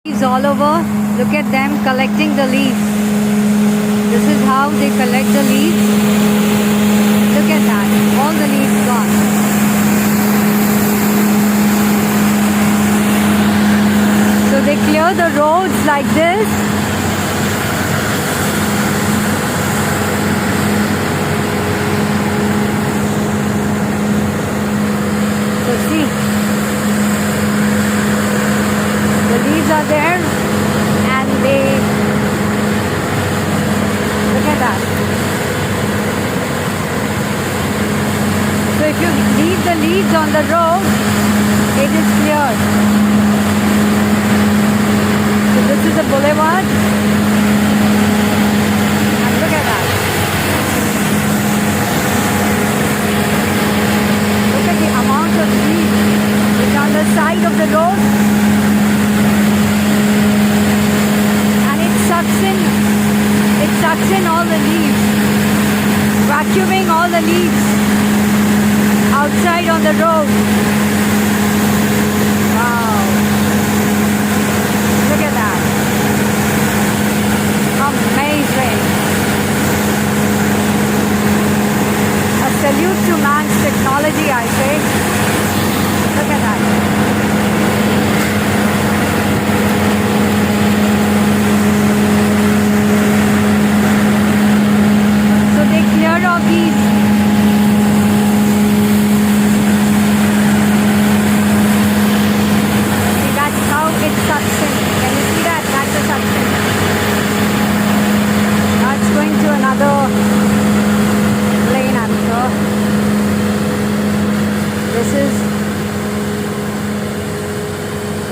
Leaves all over. Look at them collecting the leaves. This is how they collect the leaves. Look at that. All the leaves gone. So they clear the roads like this. So see. The leaves are there and they look at that. So if you leave the leaves on the road, it is cleared. So this is a boulevard and look at that. Look at the amount of leaves which are on the side of the road. It sucks in all the leaves, vacuuming all the leaves outside on the road. Wow, look at that. Amazing. A salute to man's technology, I say. Look at that. Of these. See, that's how it sucks in. Can you see that? That's a suction. Now it's going to another lane, I'm sure. This is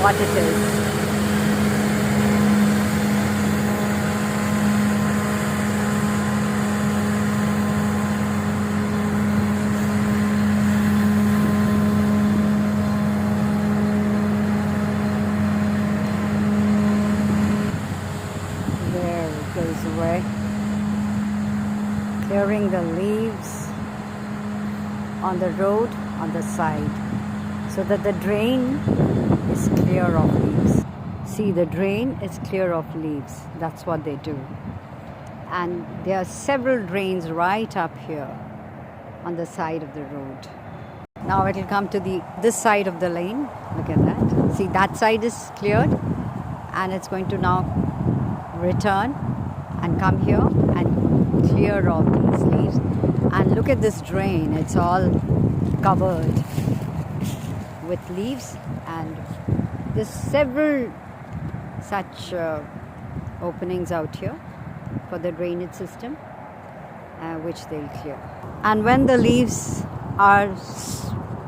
what it is. Away, clearing the leaves on the road on the side so that the drain is clear of leaves. See, the drain is clear of leaves. That's what they do. And there are several drains right up here on the side of the road. Now it will come to this side of the lane. Look at that. See, that side is cleared and it's going to now return and come here and clear all these leaves. And look at this drain, it's all covered with leaves, and there's several such openings out here for the drainage system, which they'll clear. And when the leaves are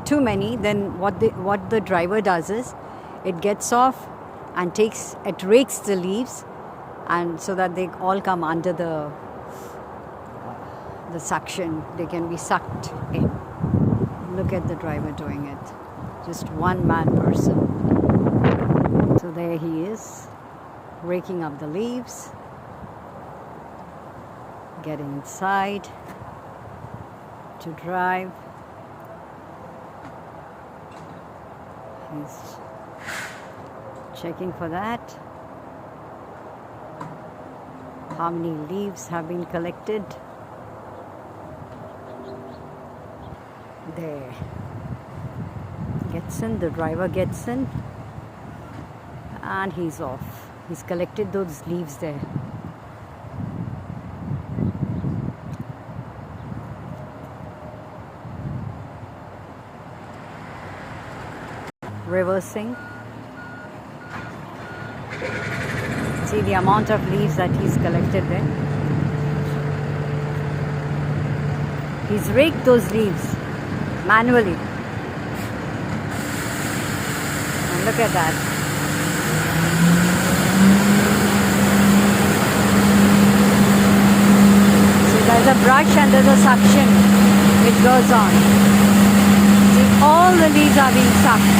too many, then what the driver does is it gets off and rakes the leaves, and so that they all come under the suction. They can be sucked in. Look at the driver doing it. Just one man person. So there he is, raking up the leaves, getting inside to drive. He's checking for that. How many leaves have been collected? There. Gets in, the driver gets in, and he's off. He's collected those leaves there. Reversing. See the amount of leaves that he's collected there. He's raked those leaves manually. And look at that. See, there's a brush and there's a suction which goes on. See, all the leaves are being sucked.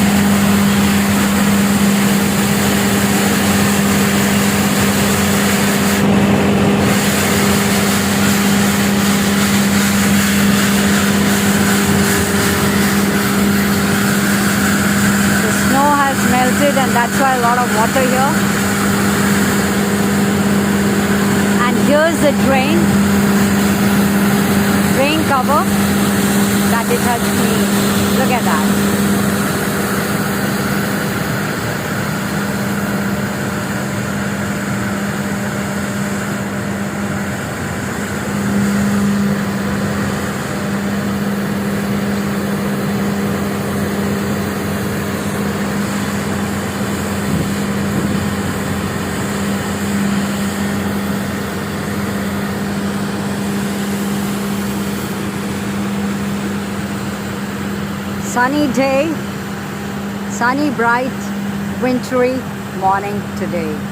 And that's why a lot of water here. And here's the drain cover that it has cleaned. Look at that. Sunny day, sunny, bright, wintry morning today.